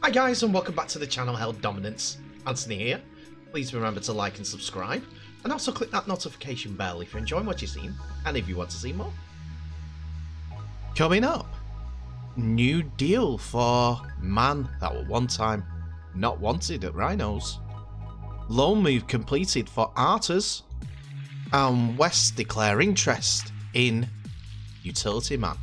Hi guys, and welcome back to the channel Held Dominance. Anthony here. Please remember to like and subscribe, and also click that notification bell if you're enjoying what you've seen, and if you want to see more. Coming up, new deal for man that were one time not wanted at Rhinos. Loan move completed for Arters, and West declare interest in utility man.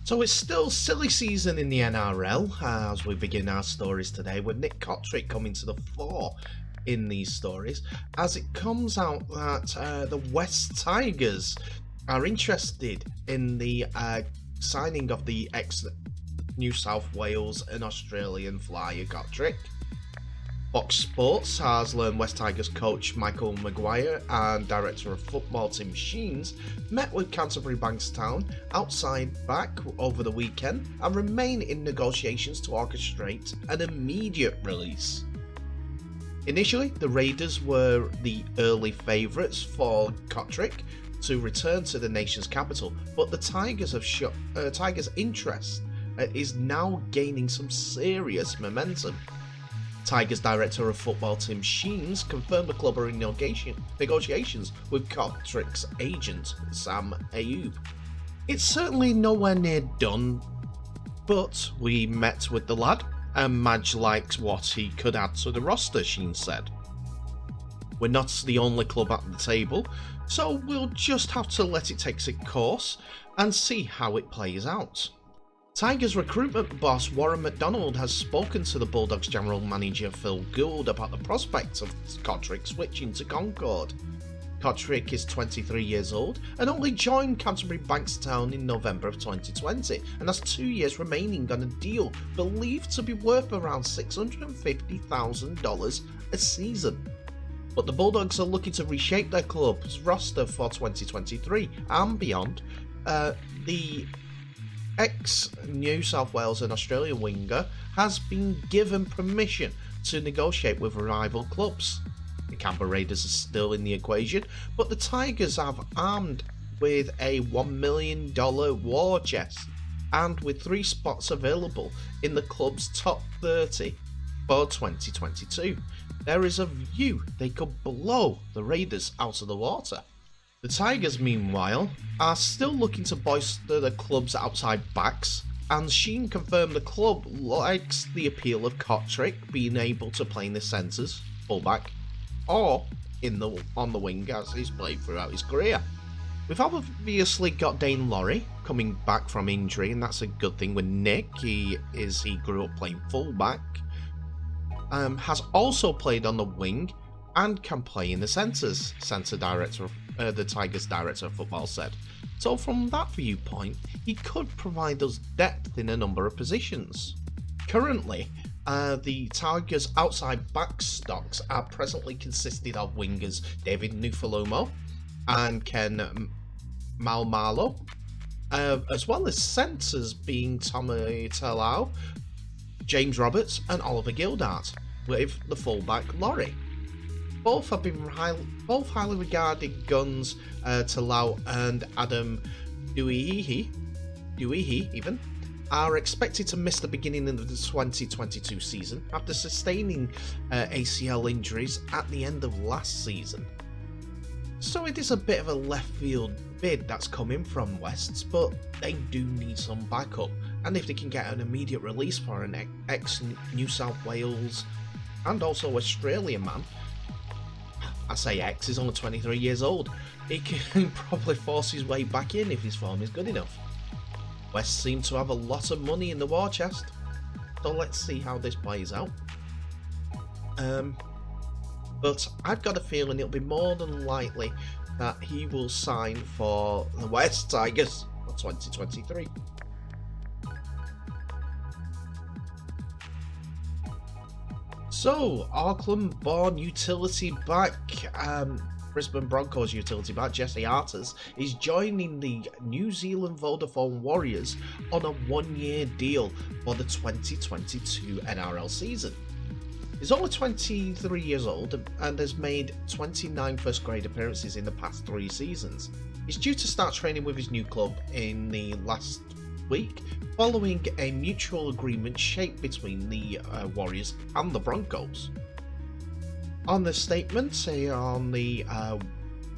So it's still silly season in the NRL as we begin our stories today, with Nick Cotric coming to the fore in these stories, as it comes out that the West Tigers are interested in the signing of the ex-New South Wales and Australian flyer Cotric. Fox Sports has learned West Tigers coach Michael Maguire and director of football Tim Sheens met with Canterbury-Bankstown outside back over the weekend and remain in negotiations to orchestrate an immediate release. Initially, the Raiders were the early favourites for Cotric to return to the nation's capital, but the Tigers' interest is now gaining some serious momentum. Tigers director of football Tim Sheens confirmed the club are in negotiations with Cotric's agent Sam Ayoub. It's certainly nowhere near done, but we met with the lad and Madge liked what he could add to the roster, Sheens said. We're not the only club at the table, so we'll just have to let it take its course and see how it plays out. Tigers recruitment boss Warren McDonald has spoken to the Bulldogs general manager Phil Gould about the prospect of Cotric switching to Concord. Cotric is 23 years old and only joined Canterbury-Bankstown in November of 2020 and has 2 years remaining on a deal believed to be worth around $650,000 a season. But the Bulldogs are looking to reshape their club's roster for 2023 and beyond. The ex-New South Wales and Australian winger has been given permission to negotiate with rival clubs. The Canberra Raiders are still in the equation, but the Tigers have armed with a $1 million war chest and with 3 spots available in the club's top 30 for 2022. There is a view they could blow the Raiders out of the water. The Tigers, meanwhile, are still looking to bolster the club's outside backs, and Sheen confirmed the club likes the appeal of Cotric being able to play in the centres, fullback, or on the wing as he's played throughout his career. We've obviously got Dane Laurie coming back from injury, and that's a good thing with Nick. He grew up playing fullback, has also played on the wing, and can play in the centres, the Tigers director of football said. So from that viewpoint, he could provide us depth in a number of positions. Currently, the Tigers outside back stocks are presently consisted of wingers David Nufalomo and Ken Malmalo, as well as centres being Tommy Talau, James Roberts and Oliver Gildart, with the fullback Laurie. Both have been highly regarded guns. Talau and Adam Duihi even are expected to miss the beginning of the 2022 season after sustaining ACL injuries at the end of last season. So it is a bit of a left field bid that's coming from Wests, but they do need some backup, and if they can get an immediate release for an ex-New South Wales and also Australian man, I say ex, he's only 23 years old, he can probably force his way back in if his form is good enough. West seem to have a lot of money in the war chest, so let's see how this plays out. But I've got a feeling it'll be more than likely that he will sign for the West Tigers for 2023. So, Auckland-born utility back, Brisbane Broncos utility back Jesse Arters is joining the New Zealand Vodaphone Warriors on a 1-year deal for the 2022 NRL season. He's only 23 years old and has made 29 first grade appearances in the past 3 seasons. He's due to start training with his new club in the last week, following a mutual agreement shaped between the Warriors and the Broncos. On the statement on the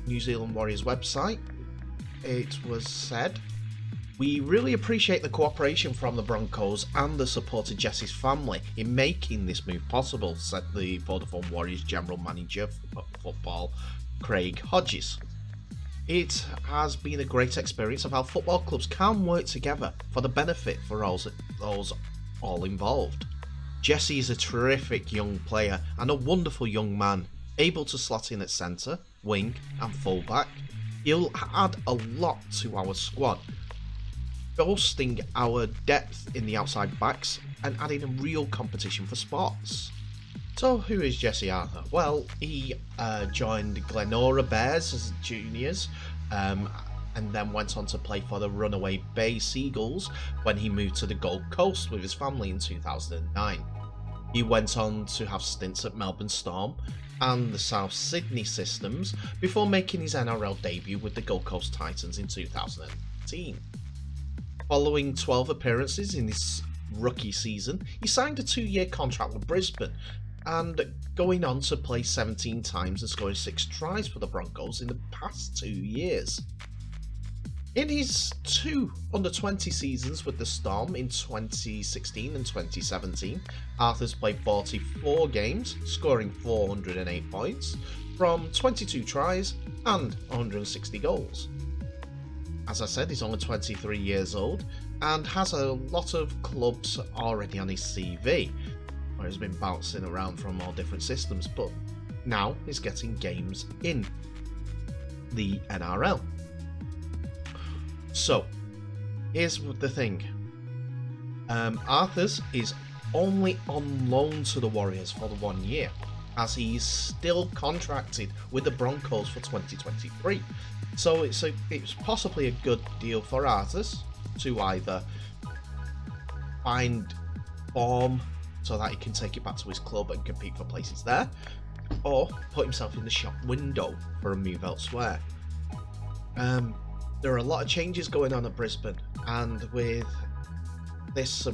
New Zealand Warriors website, it was said, "We really appreciate the cooperation from the Broncos and the support of Jesse's family in making this move possible," said the Vodaphone Warriors General Manager for Football, Craig Hodges. "It has been a great experience of how football clubs can work together for the benefit for those all involved. Jesse is a terrific young player and a wonderful young man, able to slot in at centre, wing and fullback. He'll add a lot to our squad, boosting our depth in the outside backs and adding a real competition for spots." So who is Jesse Arthur? Well, he joined Glenora Bears as juniors, and then went on to play for the Runaway Bay Seagulls when he moved to the Gold Coast with his family in 2009. He went on to have stints at Melbourne Storm and the South Sydney Systems before making his NRL debut with the Gold Coast Titans in 2018. Following 12 appearances in his rookie season, he signed a 2-year contract with Brisbane, and going on to play 17 times and scoring 6 tries for the Broncos in the past 2 years. In his 2 under-20 seasons with the Storm in 2016 and 2017, Arthur's played 44 games, scoring 408 points from 22 tries and 160 goals. As I said, he's only 23 years old and has a lot of clubs already on his CV, where he's been bouncing around from all different systems, but now he's getting games in the NRL. So, here's the thing. Arthur's is only on loan to the Warriors for the 1 year, as he's still contracted with the Broncos for 2023. So it's possibly a good deal for Arthur's to either find form so that he can take it back to his club and compete for places there, or put himself in the shop window for a move elsewhere. There are a lot of changes going on at Brisbane, and with this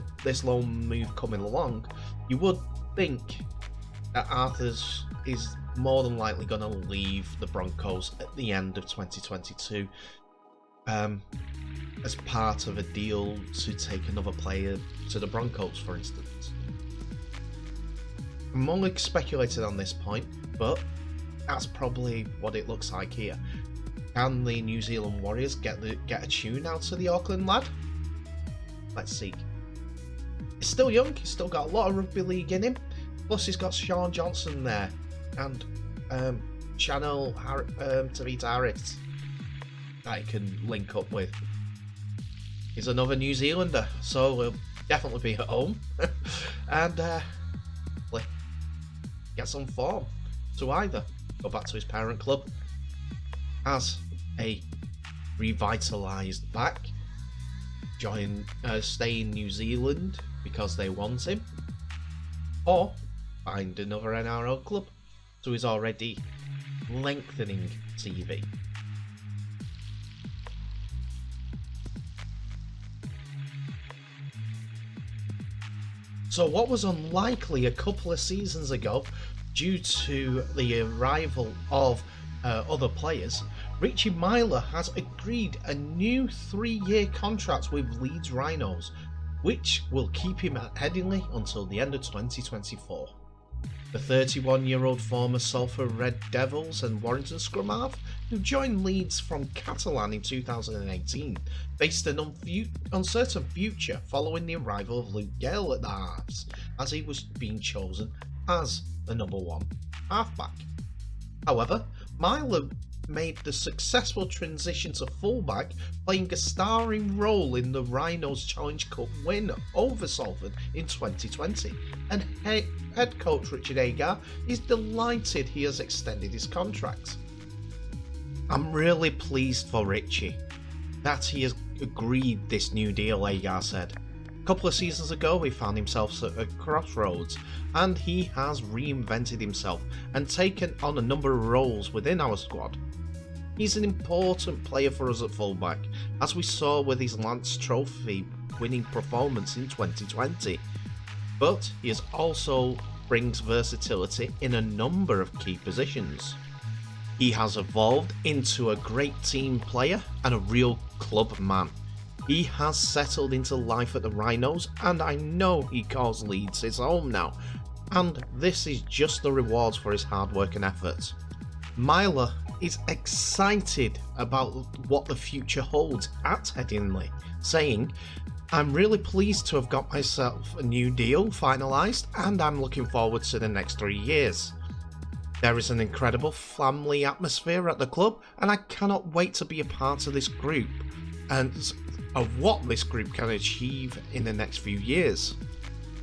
loan move coming along, you would think that Arthur's is more than likely going to leave the Broncos at the end of 2022 as part of a deal to take another player to the Broncos, for instance. I'm only speculating on this point, but that's probably what it looks like here. Can the New Zealand Warriors get a tune out of the Auckland lad? Let's see. He's still young, he's still got a lot of rugby league in him, plus he's got Sean Johnson there, and Chanel Tavita Harris that he can link up with. He's another New Zealander, so he'll definitely be at home. And get some form to either go back to his parent club as a revitalised back, stay in New Zealand because they want him, or find another NRL club so he's already lengthening TV. So what was unlikely a couple of seasons ago due to the arrival of other players, Richie Myler has agreed a new 3-year contract with Leeds Rhinos, which will keep him at Headingley until the end of 2024. The 31-year-old former Salford Red Devils and Warrington scrum half, who joined Leeds from Catalan in 2018, faced an uncertain future following the arrival of Luke Gale at the halves, as he was being chosen as the number 1 halfback. However, Myler made the successful transition to fullback, playing a starring role in the Rhinos Challenge Cup win over Salford in 2020, and head coach Richard Agar is delighted he has extended his contract. "I'm really pleased for Richie that he has agreed this new deal," Agar said. "A couple of seasons ago he found himself at a crossroads, and he has reinvented himself and taken on a number of roles within our squad. He's an important player for us at fullback, as we saw with his Lance Trophy winning performance in 2020. But he also brings versatility in a number of key positions. He has evolved into a great team player and a real club man. He has settled into life at the Rhinos, and I know he calls Leeds his home now, and this is just the rewards for his hard work and effort. Myler is excited about what the future holds at Headingley, saying, "I'm really pleased to have got myself a new deal finalised, and I'm looking forward to the next 3 years. There is an incredible family atmosphere at the club, and I cannot wait to be a part of this group and of what this group can achieve in the next few years.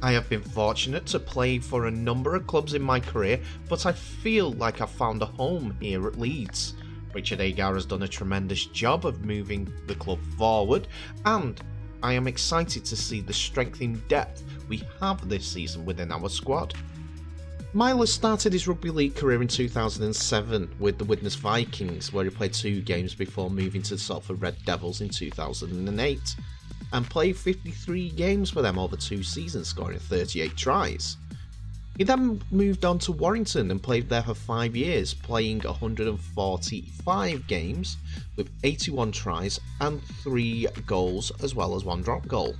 I have been fortunate to play for a number of clubs in my career, but I feel like I've found a home here at Leeds. Richard Agar has done a tremendous job of moving the club forward, and I am excited to see the strength in depth we have this season within our squad." Myler started his rugby league career in 2007 with the Widnes Vikings, where he played 2 games before moving to the Salford Red Devils in 2008, and played 53 games for them over 2 seasons, scoring 38 tries. He then moved on to Warrington and played there for 5 years, playing 145 games with 81 tries and 3 goals as well as 1 drop goal.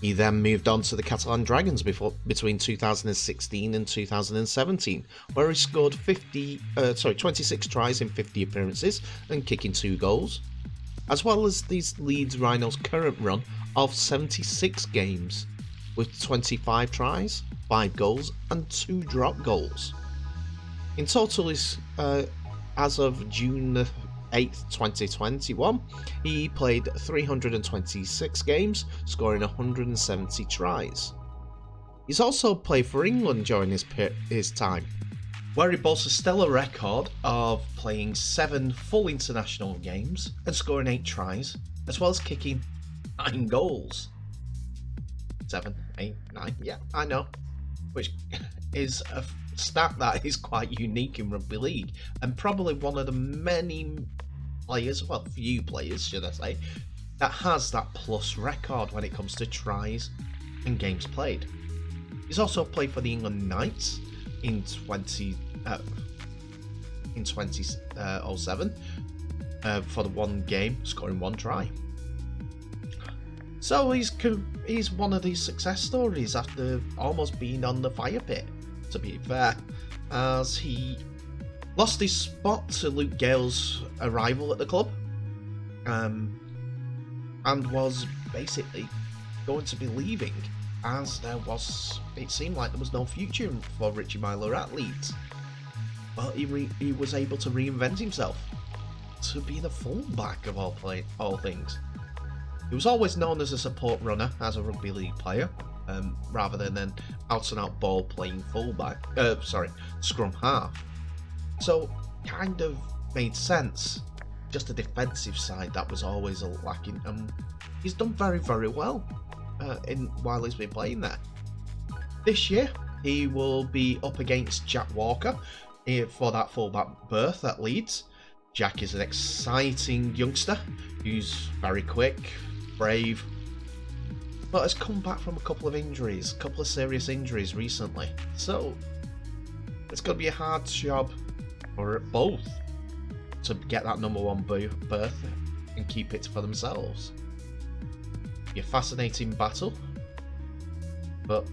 He then moved on to the Catalan Dragons between 2016 and 2017, where he scored 26 tries in 50 appearances and kicking 2 goals, as well as these Leeds Rhinos' current run of 76 games with 25 tries, 5 goals and 2 drop goals. In total, as of June 8th, 2021, he played 326 games, scoring 170 tries. He's also played for England during his time, where he boasts a stellar record of playing 7 full international games and scoring 8 tries, as well as kicking 9 goals. 7, 8, 9, yeah, I know. Which is a stat that is quite unique in rugby league, and probably one of the many players, well, few players should I say, that has that plus record when it comes to tries and games played. He's also played for the England Knights in 2007 for the 1 game, scoring 1 try. So he's one of these success stories after almost being on the fire pit, to be fair, as he lost his spot to Luke Gale's arrival at the club, and was basically going to be leaving, as it seemed like there was no future for Richie Myler at Leeds. But he was able to reinvent himself to be the fullback of all things. He was always known as a support runner as a rugby league player, rather than an out-and-out ball-playing scrum half. So, kind of made sense. Just a defensive side that was always lacking, and he's done very, very well while he's been playing there. This year, he will be up against Jack Walker for that fullback berth at Leeds. Jack is an exciting youngster who's very quick, brave, but has come back from a couple of serious injuries recently. So it's going to be a hard job for both to get that number 1 berth and keep it for themselves. Be a fascinating battle, but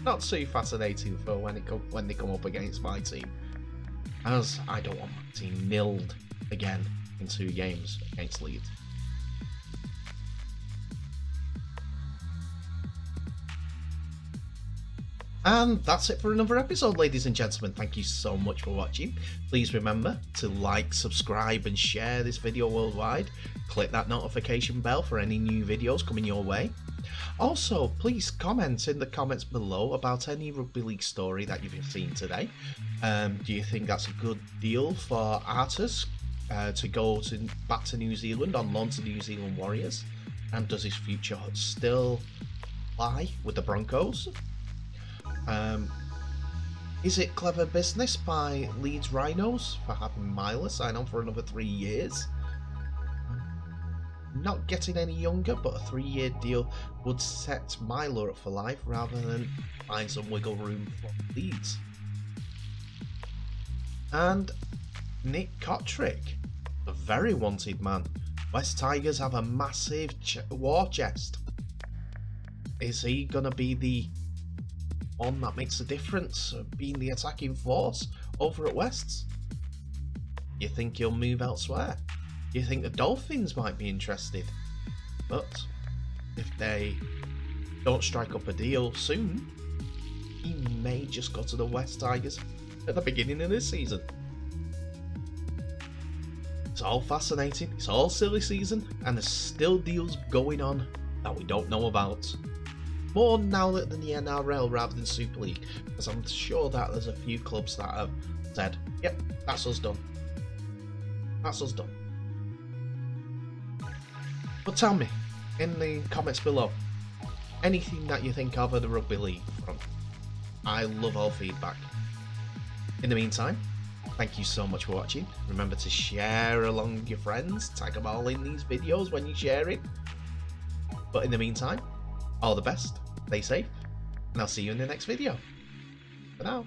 not too fascinating for when they come up against my team, as I don't want my team nilled again in 2 games against Leeds. And that's it for another episode, ladies and gentlemen. Thank you so much for watching. Please remember to like, subscribe and share this video worldwide. Click that notification bell for any new videos coming your way. Also, please comment in the comments below about any rugby league story that you've seen today. Do you think that's a good deal for Artis to go back to New Zealand on loan to New Zealand Warriors? And does his future still lie with the Broncos? Is it clever business by Leeds Rhinos for having Myler sign on for another 3 years? not getting any younger, but a 3-year deal would set Myler up for life rather than find some wiggle room for Leeds. And Nick Cotric, a very wanted man. West Tigers have a massive war chest. Is he going to be the one that makes a difference, being the attacking force over at Wests? You think he'll move elsewhere? You think the Dolphins might be interested? But if they don't strike up a deal soon, he may just go to the West Tigers at the beginning of this season. It's all fascinating, it's all silly season, and there's still deals going on that we don't know about. More now than the NRL rather than Super League, because I'm sure that there's a few clubs that have said, yep, that's us done. That's us done. But tell me, in the comments below, anything that you think of the rugby league front. I love all feedback. In the meantime, thank you so much for watching. Remember to share along with your friends, tag them all in these videos when you share it. But in the meantime, all the best, stay safe, and I'll see you in the next video. For now.